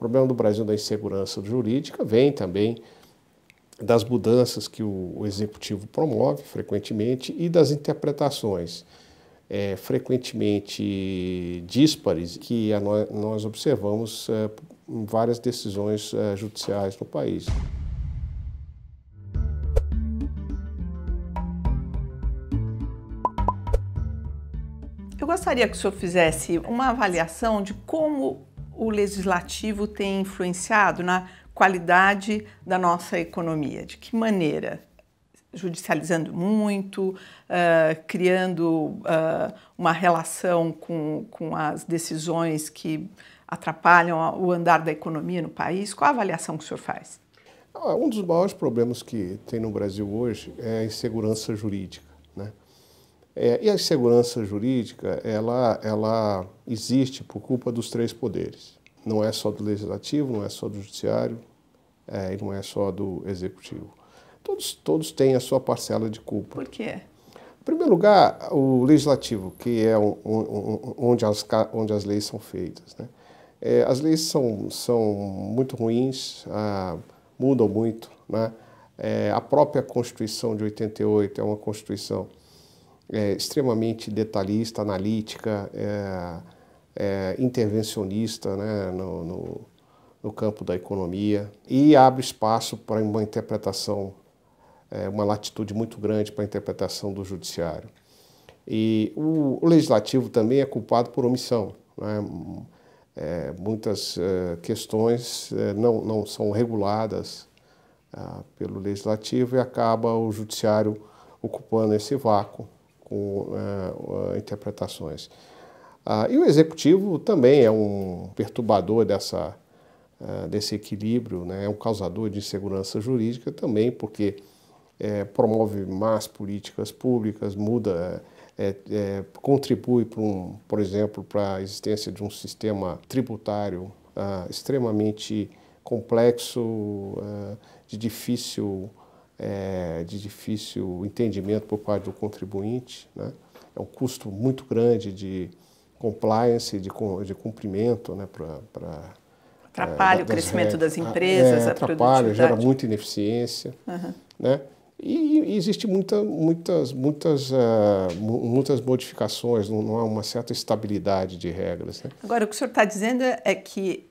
problema do Brasil da insegurança jurídica vem também das mudanças que o Executivo promove frequentemente e das interpretações frequentemente díspares que nós observamos em várias decisões judiciais no país. Eu gostaria que o senhor fizesse uma avaliação de como o Legislativo tem influenciado na qualidade da nossa economia. De que maneira? Judicializando muito, criando uma relação com as decisões que atrapalham o andar da economia no país. Qual a avaliação que o senhor faz? Um dos maiores problemas que tem no Brasil hoje é a insegurança jurídica, né? E a insegurança jurídica, ela existe por culpa dos três poderes. Não é só do Legislativo, não é só do Judiciário, e não é só do Executivo. Todos têm a sua parcela de culpa. Por quê? Em primeiro lugar, o Legislativo, que é onde as leis são feitas, né? As leis são muito ruins, mudam muito, né? A própria Constituição de 88 é uma Constituição extremamente detalhista, analítica, intervencionista, né, no campo da economia, e abre espaço para uma interpretação, uma latitude muito grande para a interpretação do judiciário. E o legislativo também é culpado por omissão, né? Muitas questões não são reguladas pelo legislativo e acaba o judiciário ocupando esse vácuo com interpretações. E o executivo também é um perturbador desse equilíbrio, né? É um causador de insegurança jurídica também, porque promove más políticas públicas, contribui, por exemplo, para a existência de um sistema tributário extremamente complexo, de difícil entendimento por parte do contribuinte, né? É um custo muito grande de compliance, de cumprimento, né, atrapalha o crescimento das empresas, a atrapalha, gera muita ineficiência, né? E existe muitas modificações, não há uma certa estabilidade de regras, né? Agora, o que o senhor está dizendo é que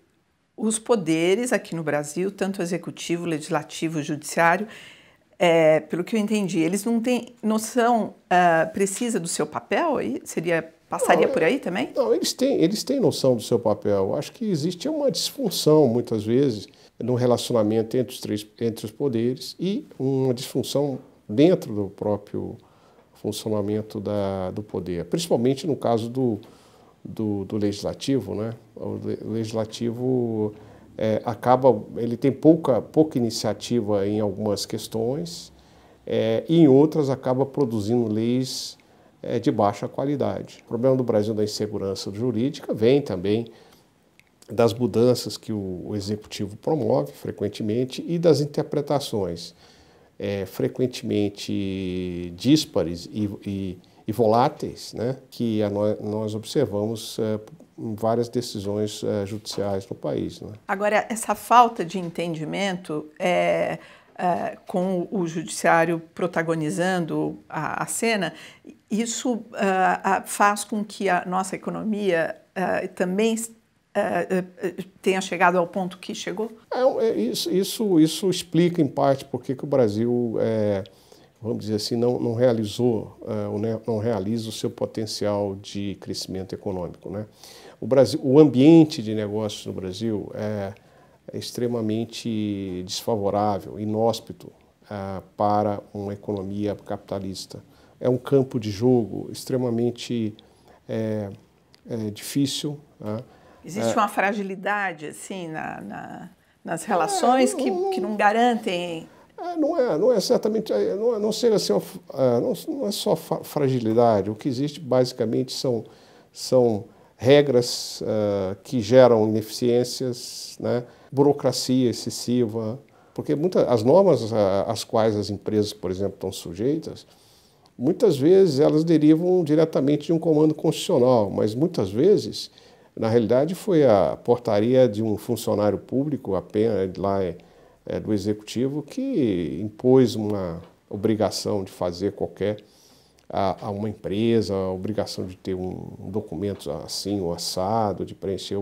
os poderes aqui no Brasil, tanto o executivo, o legislativo, o judiciário, pelo que eu entendi, eles não têm noção precisa do seu papel aí? Passaria por aí também? Não, eles têm noção do seu papel. Acho que existe uma disfunção, muitas vezes, no relacionamento entre os poderes e uma disfunção dentro do próprio funcionamento do poder, principalmente no caso do legislativo, né? O legislativo ele tem pouca iniciativa em algumas questões e em outras acaba produzindo leis de baixa qualidade. O problema do Brasil da insegurança jurídica vem também das mudanças que o Executivo promove frequentemente e das interpretações frequentemente díspares e voláteis, né, que nós observamos em várias decisões judiciais no país, né? Agora, essa falta de entendimento com o judiciário protagonizando a cena, isso faz com que a nossa economia também tenha chegado ao ponto que chegou? Isso explica, em parte, por que o Brasil, vamos dizer assim, não realiza o seu potencial de crescimento econômico, né? O ambiente de negócios no Brasil é extremamente desfavorável, inóspito para uma economia capitalista. É um campo de jogo extremamente difícil. Existe uma fragilidade assim nas relações que não garantem. Não é certamente, não seja assim, não é só fragilidade. O que existe basicamente são regras que geram ineficiências, né? Burocracia excessiva, porque as normas às quais as empresas, por exemplo, estão sujeitas, muitas vezes elas derivam diretamente de um comando constitucional, mas muitas vezes Na realidade, foi a portaria de um funcionário público, apenas lá do executivo, que impôs uma obrigação de fazer a uma empresa, a obrigação de ter um documento assim ou assado, de preencher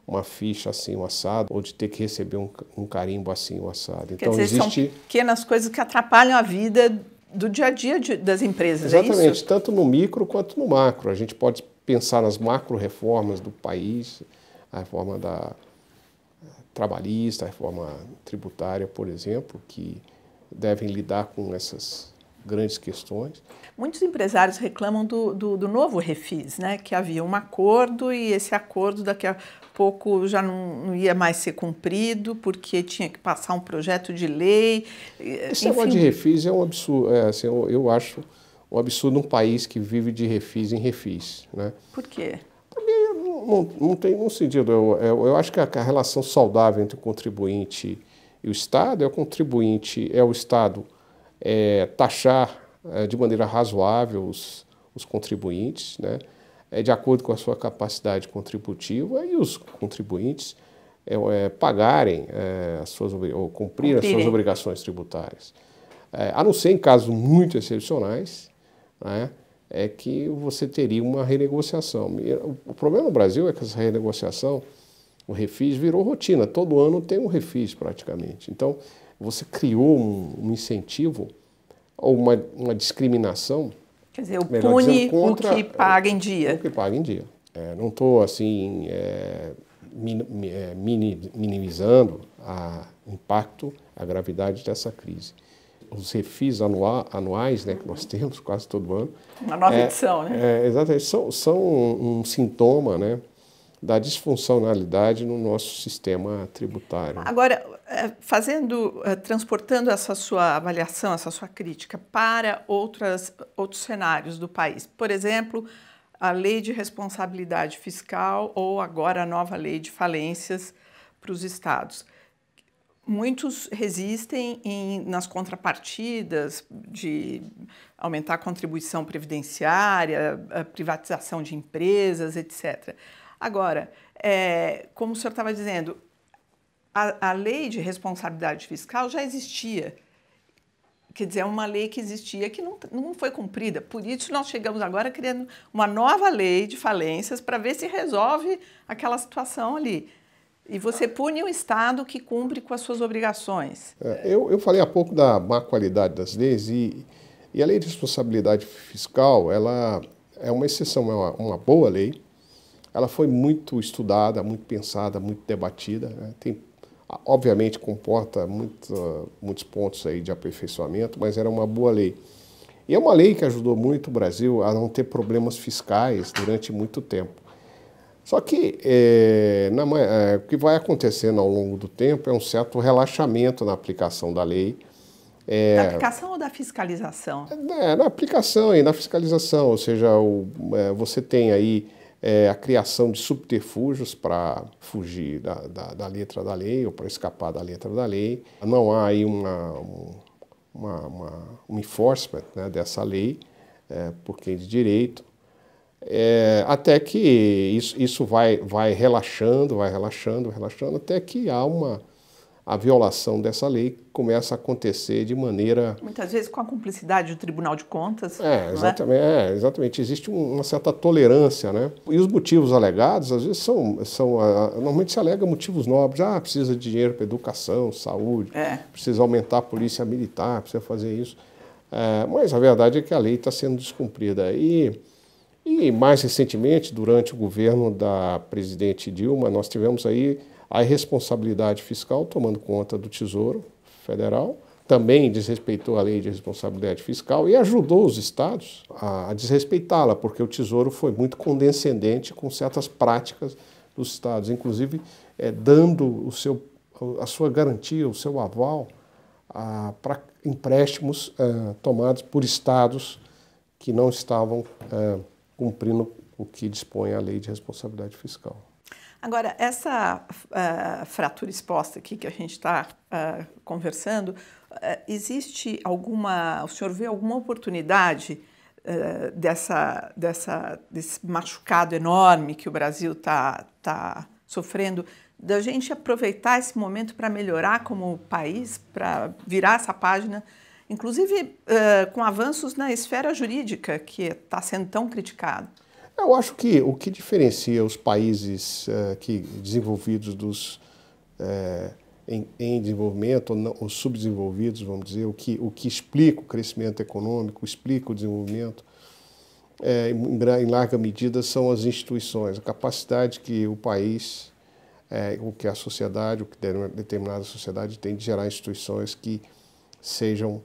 uma ficha assim ou assado, ou de ter que receber um carimbo assim ou assado. Então, quer dizer, são pequenas coisas que atrapalham a vida do dia a dia das empresas, exatamente, é isso? Tanto no micro quanto no macro. A gente pode pensar nas macro-reformas do país, a reforma trabalhista, a reforma tributária, por exemplo, que devem lidar com essas grandes questões. Muitos empresários reclamam do novo Refis, né? Que havia um acordo e esse acordo daqui a pouco já não ia mais ser cumprido porque tinha que passar um projeto de lei. Esse negócio de Refis é um absurdo, assim, eu acho um absurdo um país que vive de refis em refis, né? Por quê? Não tem nenhum sentido. Eu acho que a relação saudável entre o contribuinte e o Estado é o Estado taxar de maneira razoável os contribuintes, né? De acordo com a sua capacidade contributiva, e os contribuintes pagarem ou cumprir as suas obrigações tributárias. A não ser em casos muito excepcionais, né? É que você teria uma renegociação. O problema no Brasil é que essa renegociação, o refis, virou rotina. Todo ano tem um refis praticamente. Então, você criou um incentivo ou uma discriminação. Quer dizer, pune o que paga em dia. O que paga em dia. Não estou assim minimizando o impacto, a gravidade dessa crise. Os refis anuais, né, que nós temos quase todo ano. Uma nova edição, né? Exatamente, são um sintoma, né, da disfuncionalidade no nosso sistema tributário. Agora, transportando essa sua avaliação, essa sua crítica para outros cenários do país, por exemplo, a lei de responsabilidade fiscal ou agora a nova lei de falências para os estados. Muitos resistem nas contrapartidas de aumentar a contribuição previdenciária, a privatização de empresas, etc. Agora, como o senhor estava dizendo, a lei de responsabilidade fiscal já existia. Quer dizer, é uma lei que existia que não foi cumprida. Por isso, nós chegamos agora criando uma nova lei de falências para ver se resolve aquela situação ali. E você pune o Estado que cumpre com as suas obrigações. Eu falei há pouco da má qualidade das leis e a lei de responsabilidade fiscal, ela é uma exceção, é uma boa lei. Ela foi muito estudada, muito pensada, muito debatida, né? Obviamente comporta muitos pontos aí de aperfeiçoamento, mas era uma boa lei. E é uma lei que ajudou muito o Brasil a não ter problemas fiscais durante muito tempo. Só que o que vai acontecendo ao longo do tempo é um certo relaxamento na aplicação da lei. Da aplicação ou da fiscalização? Na aplicação e na fiscalização, ou seja, você tem aí a criação de subterfúgios para fugir da letra da lei ou para escapar da letra da lei. Não há aí um enforcement, né, dessa lei por quem de direito. Até que isso vai relaxando, até que há a violação dessa lei começa a acontecer de maneira... Muitas vezes com a cumplicidade do Tribunal de Contas. Exatamente, exatamente. Existe uma certa tolerância, né? E os motivos alegados, às vezes, normalmente se alega motivos nobres. Precisa de dinheiro para educação, saúde, precisa aumentar a polícia militar, precisa fazer isso. Mas a verdade é que a lei está sendo descumprida. E mais recentemente, durante o governo da presidente Dilma, nós tivemos aí a irresponsabilidade fiscal tomando conta do Tesouro Federal, também desrespeitou a lei de responsabilidade fiscal e ajudou os estados a desrespeitá-la, porque o Tesouro foi muito condescendente com certas práticas dos estados, inclusive dando a sua garantia, o seu aval para empréstimos tomados por estados que não estavam cumprindo o que dispõe a lei de responsabilidade fiscal. Agora, essa fratura exposta aqui que a gente está existe o senhor vê alguma oportunidade desse machucado enorme que o Brasil tá sofrendo, da gente aproveitar esse momento para melhorar como país, para virar essa página, inclusive com avanços na esfera jurídica, que está sendo tão criticado? Eu acho que o que diferencia os países desenvolvidos em desenvolvimento, ou não, os subdesenvolvidos, vamos dizer, o que explica o crescimento econômico, explica o desenvolvimento, em larga medida, são as instituições, a capacidade que o país, o que a sociedade, o que determinada sociedade tem de gerar instituições que sejam,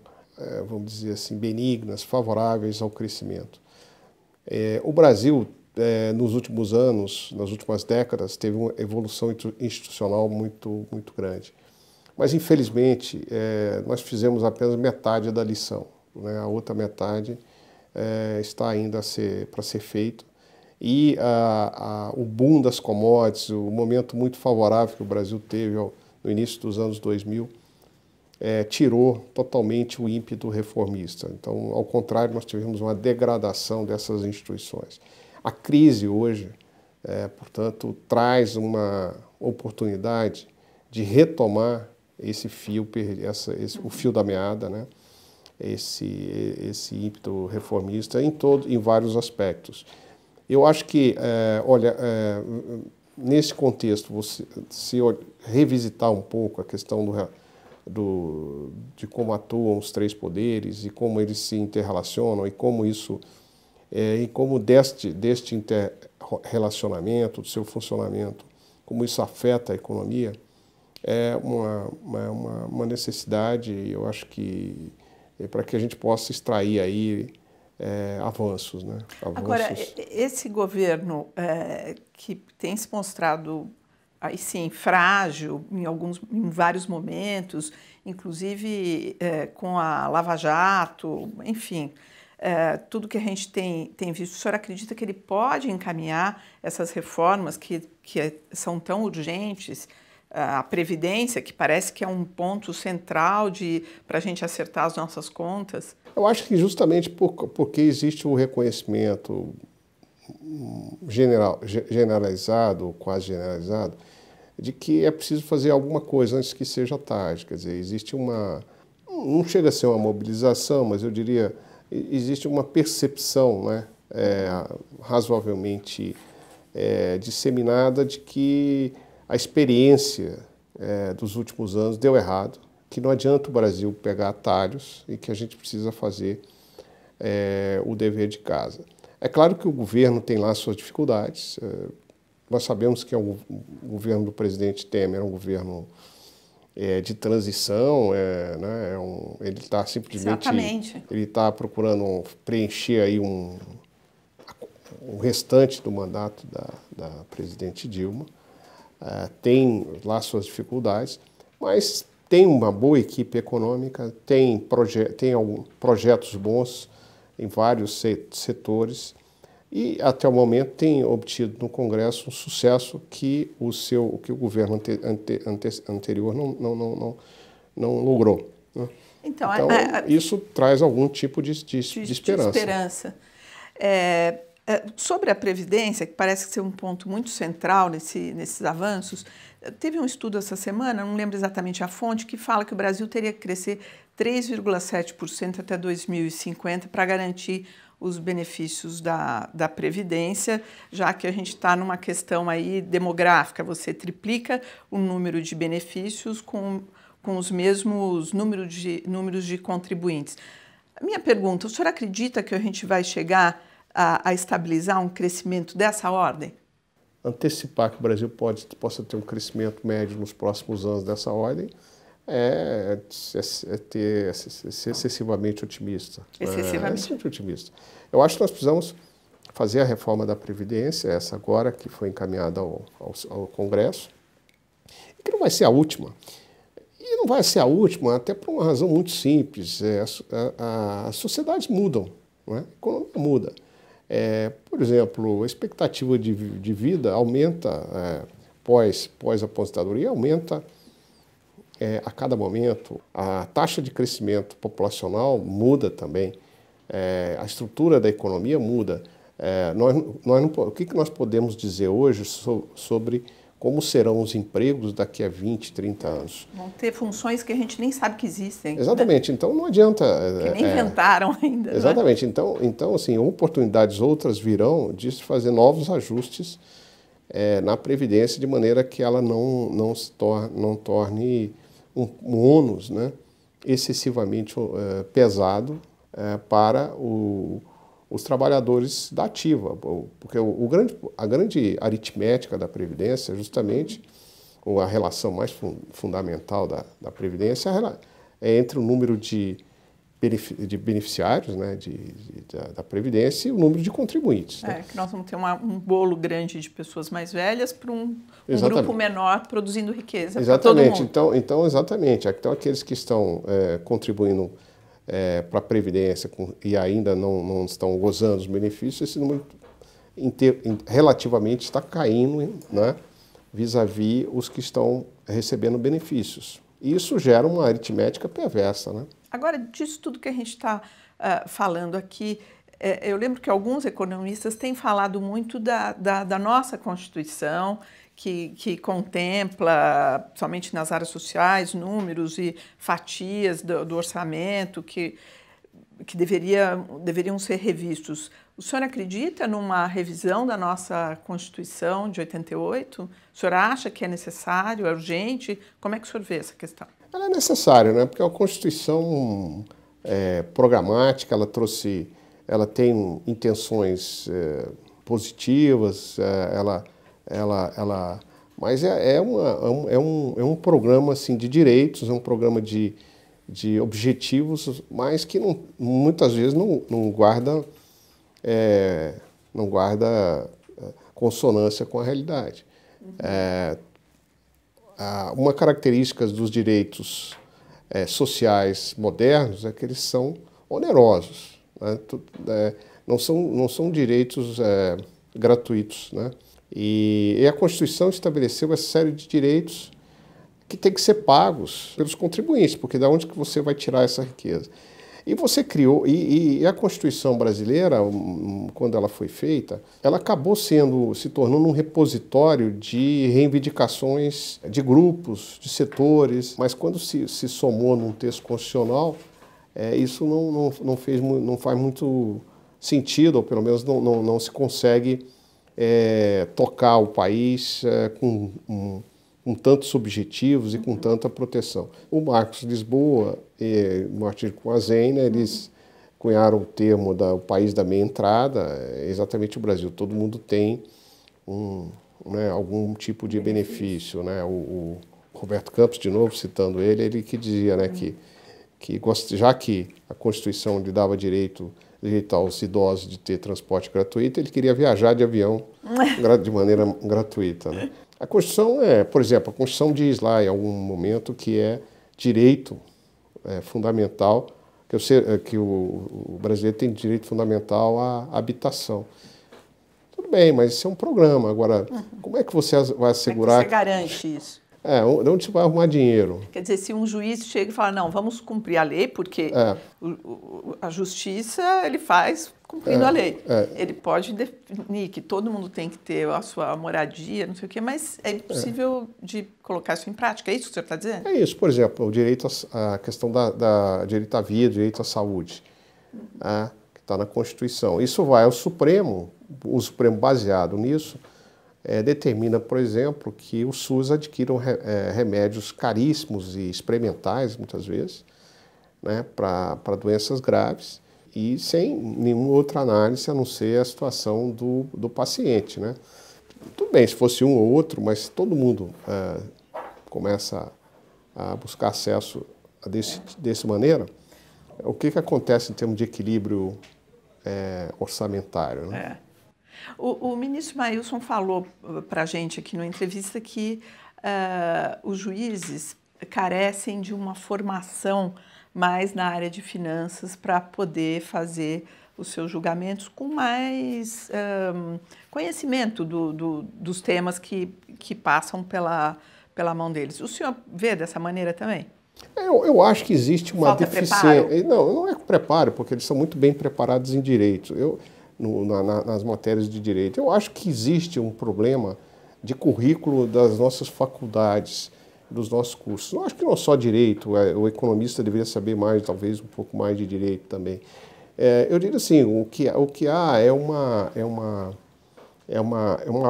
vamos dizer assim, benignas, favoráveis ao crescimento. O Brasil, nos últimos anos, nas últimas décadas, teve uma evolução institucional muito grande. Mas, infelizmente, nós fizemos apenas metade da lição, né? A outra metade está ainda para ser feito. E o boom das commodities, o momento muito favorável que o Brasil teve no início dos anos 2000, tirou totalmente o ímpeto reformista. Então, ao contrário, nós tivemos uma degradação dessas instituições. A crise hoje, portanto, traz uma oportunidade de retomar esse fio, o fio da meada, né? Esse ímpeto reformista em vários aspectos. Eu acho que, nesse contexto, se revisitar um pouco a questão de como atuam os três poderes e como eles se interrelacionam e como isso e como deste interrelacionamento, do seu funcionamento, como isso afeta a economia, é uma necessidade, eu acho que para que a gente possa extrair aí avanços, né? Agora, esse governo que tem se mostrado aí sim frágil em vários momentos, inclusive com a Lava Jato, enfim, tudo que a gente tem visto, o senhor acredita que ele pode encaminhar essas reformas que são tão urgentes? A Previdência, que parece que é um ponto central para a gente acertar as nossas contas? Eu acho que justamente porque existe o reconhecimento generalizado, quase generalizado, de que é preciso fazer alguma coisa antes que seja tarde. Quer dizer, existe não chega a ser uma mobilização, mas eu diria, existe uma percepção, né, razoavelmente disseminada de que a experiência dos últimos anos deu errado, que não adianta o Brasil pegar atalhos e que a gente precisa fazer o dever de casa. É claro que o governo tem lá suas dificuldades. Nós sabemos que o governo do presidente Temer é um governo de transição, né, ele está simplesmente... Exatamente. Ele está procurando preencher aí o restante do mandato da presidente Dilma. Tem lá suas dificuldades, mas tem uma boa equipe econômica, tem projetos bons em vários setores e, até o momento, tem obtido no Congresso um sucesso que o governo anterior não logrou, né? Então isso traz algum tipo de esperança. Sobre a Previdência, que parece ser um ponto muito central nesses avanços, teve um estudo essa semana, não lembro exatamente a fonte, que fala que o Brasil teria que crescer 3,7% até 2050 para garantir os benefícios da Previdência, já que a gente está numa questão aí demográfica, você triplica o número de benefícios com os mesmos números de contribuintes. A minha pergunta, o senhor acredita que a gente vai chegar a estabilizar um crescimento dessa ordem? Antecipar que o Brasil possa ter um crescimento médio nos próximos anos dessa ordem é ser excessivamente otimista. Excessivamente otimista. Eu acho que nós precisamos fazer a reforma da Previdência, essa agora que foi encaminhada ao Congresso, e que não vai ser a última. E não vai ser a última até por uma razão muito simples. As sociedades mudam, não é? A economia muda. Por exemplo, a expectativa de vida aumenta pós-aposentadoria, aumenta a cada momento. A taxa de crescimento populacional muda também. a estrutura da economia muda. O que nós podemos dizer hoje sobre como serão os empregos daqui a 20, 30 anos? Vão ter funções que a gente nem sabe que existem. Exatamente, né? Então não adianta... Que nem inventaram ainda. Exatamente, né? então assim, oportunidades outras virão de se fazer novos ajustes na Previdência, de maneira que ela não torne um ônus, né, excessivamente pesado para os trabalhadores da ativa, porque a grande aritmética da Previdência é justamente, ou a relação mais fundamental da Previdência é entre o número de beneficiários, né, da Previdência, e o número de contribuintes. Né? Que nós vamos ter um bolo grande de pessoas mais velhas para um grupo menor produzindo riqueza para todo mundo. Então, exatamente. Então, aqueles que estão contribuindo para a Previdência e ainda não estão gozando dos benefícios, esse número relativamente está caindo, né, vis-à-vis os que estão recebendo benefícios. E isso gera uma aritmética perversa, né? Agora, disso tudo que a gente está falando aqui, eu lembro que alguns economistas têm falado muito da nossa Constituição, que contempla, somente nas áreas sociais, números e fatias do orçamento que deveriam ser revistos. O senhor acredita numa revisão da nossa Constituição de 88? O senhor acha que é necessário, é urgente? Como é que o senhor vê essa questão? Ela é necessária, né? Porque a Constituição programática, ela tem intenções positivas, mas é um programa assim, de direitos, é um programa de objetivos, mas que muitas vezes não guarda consonância com a realidade. Uma característica dos direitos sociais modernos é que eles são onerosos, né? Não são direitos gratuitos, né? E a Constituição estabeleceu uma série de direitos que tem que ser pagos pelos contribuintes, porque da onde que você vai tirar essa riqueza? E você criou, e a Constituição brasileira, quando ela foi feita, ela acabou se tornando um repositório de reivindicações de grupos, de setores, mas quando se somou num texto constitucional, isso não faz muito sentido, ou pelo menos não se consegue tocar o país com tantos objetivos e com tanta proteção. O Marcos Lisboa e o Martin Coazen, né, eles cunharam o termo o país da meia entrada, exatamente o Brasil. Todo mundo tem algum tipo de benefício. Né? O Roberto Campos, de novo, citando ele que dizia, né, que já que a Constituição lhe dava direito aos idosos de ter transporte gratuito, ele queria viajar de avião de maneira gratuita. Né? A Constituição por exemplo, a Constituição diz lá em algum momento que é direito fundamental, que o brasileiro tem direito fundamental à habitação. Tudo bem, mas isso é um programa. Agora, como é que você vai assegurar... Como é que você garante isso? De onde você vai arrumar dinheiro? Quer dizer, se um juiz chega e fala, não, vamos cumprir a lei, porque a justiça ele faz cumprindo a lei. Ele pode definir que todo mundo tem que ter a sua moradia, não sei o quê, mas é impossível de colocar isso em prática. É isso que o senhor está dizendo? É isso, por exemplo, o direito a questão da direito à vida, direito à saúde, que está na Constituição. Isso vai ao Supremo, o Supremo baseado nisso, determina, por exemplo, que o SUS adquira remédios caríssimos e experimentais, muitas vezes, né, para doenças graves e sem nenhuma outra análise a não ser a situação do paciente. Né? Tudo bem, se fosse um ou outro, mas todo mundo começa a buscar acesso dessa maneira, o que acontece em termos de equilíbrio orçamentário? Né? O ministro Mailson falou para a gente aqui numa entrevista que os juízes carecem de uma formação mais na área de finanças para poder fazer os seus julgamentos com mais conhecimento dos temas que passam pela mão deles. O senhor vê dessa maneira também? Eu acho que existe uma Falta deficiência. preparo? Não é preparo, porque eles são muito bem preparados em direito, nas matérias de direito. Eu acho que existe um problema de currículo das nossas faculdades, dos nossos cursos. Eu acho que não só direito, o economista deveria saber mais, talvez um pouco mais de direito também. Eu diria assim, o que há é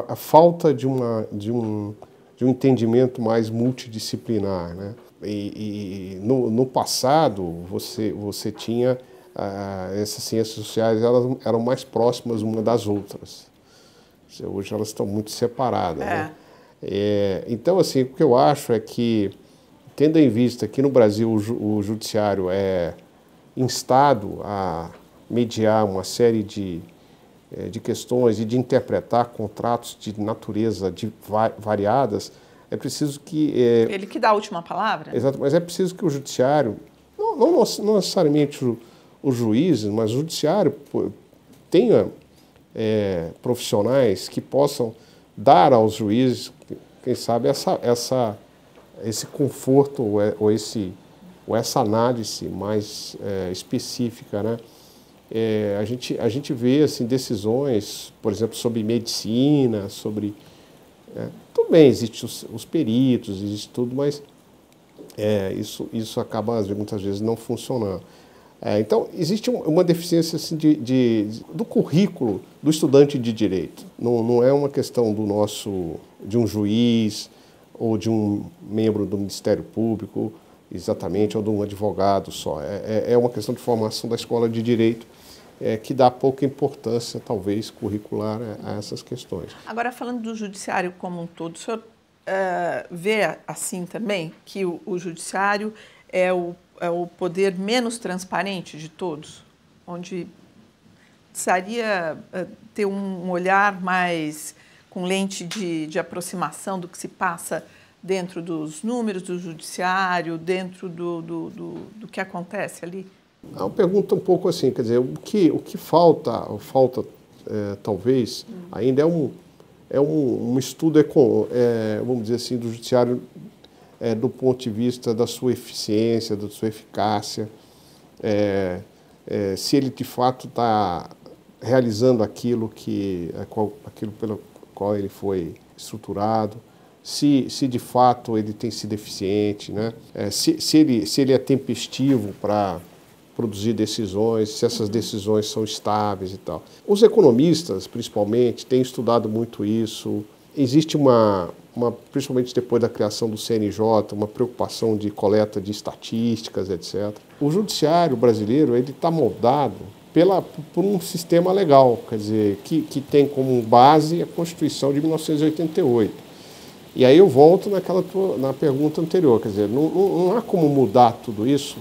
a falta de um entendimento mais multidisciplinar, né? E no passado você tinha essas ciências sociais, elas eram mais próximas uma das outras. Hoje elas estão muito separadas, né? Então, assim, o que eu acho é que, tendo em vista que no Brasil o judiciário é instado a mediar uma série de questões e de interpretar contratos de natureza variadas, é preciso que... Ele que dá a última palavra? Exato, mas é preciso que o judiciário, não necessariamente os juízes, mas o judiciário tenha profissionais que possam dar aos juízes, quem sabe, esse conforto ou essa análise mais específica, né? A gente vê assim, decisões, por exemplo, sobre medicina, sobre... tudo bem, existem os peritos, existe tudo, mas isso acaba muitas vezes não funcionando. Então, existe uma deficiência assim, do currículo do estudante de direito. Não é uma questão de um juiz ou de um membro do Ministério Público, exatamente, ou de um advogado só. É uma questão de formação da escola de direito que dá pouca importância, talvez, curricular a essas questões. Agora, falando do judiciário como um todo, o senhor vê assim também que o judiciário é o poder menos transparente de todos, onde precisaria ter um olhar mais com lente de aproximação do que se passa dentro dos números do judiciário, dentro do que acontece ali? É uma pergunta um pouco assim, quer dizer, o que falta talvez, ainda é um estudo, vamos dizer assim, do judiciário do ponto de vista da sua eficiência, da sua eficácia, se ele de fato está realizando aquilo pelo qual ele foi estruturado, se de fato ele tem sido eficiente, né? Se ele é tempestivo para produzir decisões, se essas decisões são estáveis e tal. Os economistas, principalmente, têm estudado muito isso. Existe principalmente depois da criação do CNJ, uma preocupação de coleta de estatísticas, etc. O judiciário brasileiro está moldado por um sistema legal, quer dizer, que tem como base a Constituição de 1988. E aí eu volto na pergunta anterior, quer dizer, não há como mudar tudo isso,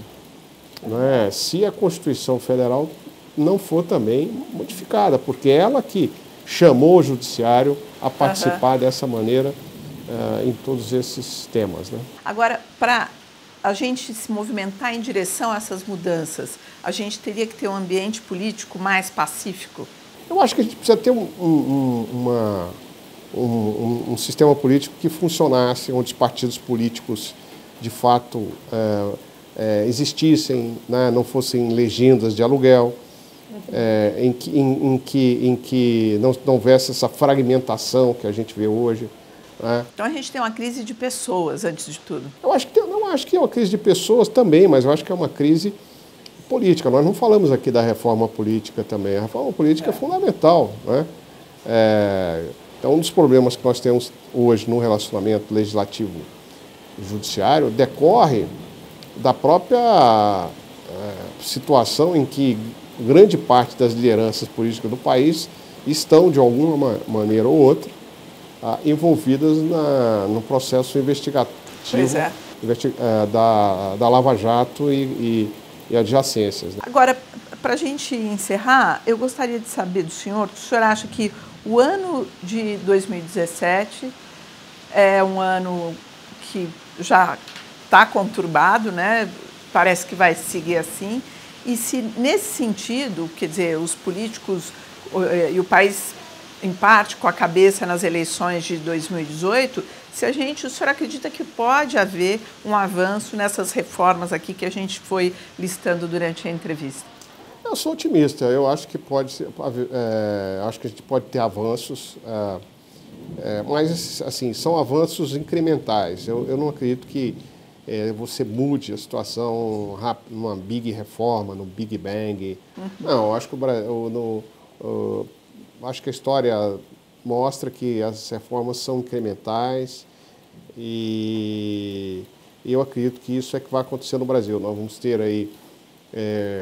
né, se a Constituição Federal não for também modificada, porque é ela que chamou o judiciário a participar dessa maneira em todos esses temas, né? Agora, para a gente se movimentar em direção a essas mudanças, a gente teria que ter um ambiente político mais pacífico? Eu acho que a gente precisa ter um sistema político que funcionasse, onde os partidos políticos, de fato, existissem, né, não fossem legendas de aluguel, em que não houvesse essa fragmentação que a gente vê hoje. Né? Então a gente tem uma crise de pessoas, antes de tudo. Eu acho que é uma crise de pessoas também, mas eu acho que é uma crise política. Nós não falamos aqui da reforma política também. A reforma política é fundamental, né? Então, um dos problemas que nós temos hoje no relacionamento legislativo-judiciário decorre da própria situação em que grande parte das lideranças políticas do país estão, de alguma maneira ou outra, envolvidas no processo investigativo da Lava Jato e adjacências. Né? Agora, para a gente encerrar, eu gostaria de saber do senhor, o senhor acha que o ano de 2017 é um ano que já está conturbado, né? Parece que vai seguir assim. E se nesse sentido, quer dizer, os políticos e o país, em parte, com a cabeça nas eleições de 2018, o senhor acredita que pode haver um avanço nessas reformas aqui que a gente foi listando durante a entrevista? Eu sou otimista, eu acho que pode ser, acho que a gente pode ter avanços, mas assim, são avanços incrementais. Eu não acredito que você mude a situação rápido, numa big reforma, no Big Bang. Não, eu acho que acho que a história mostra que as reformas são incrementais e eu acredito que isso é que vai acontecer no Brasil. Nós vamos ter aí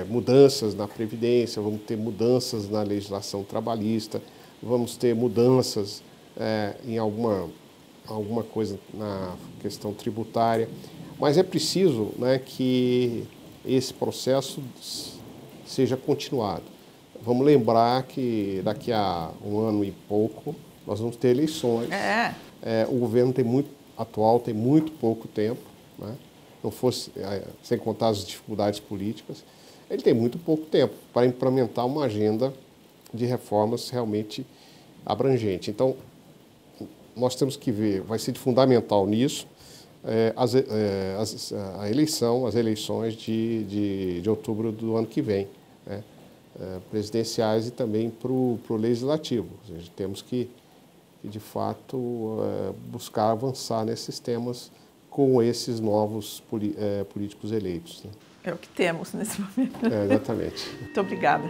mudanças na Previdência, vamos ter mudanças na legislação trabalhista, vamos ter mudanças em alguma coisa na questão tributária, mas é preciso, né, que esse processo seja continuado. Vamos lembrar que daqui a um ano e pouco nós vamos ter eleições. O governo atual tem muito pouco tempo, né? Não fosse, sem contar as dificuldades políticas, ele tem muito pouco tempo para implementar uma agenda de reformas realmente abrangente. Então, nós temos que ver, vai ser fundamental nisso, as eleições de outubro do ano que vem, né? Presidenciais e também para o legislativo. Ou seja, temos que de fato, buscar avançar nesses temas com esses novos políticos eleitos, né? É o que temos nesse momento. Exatamente. Muito obrigada.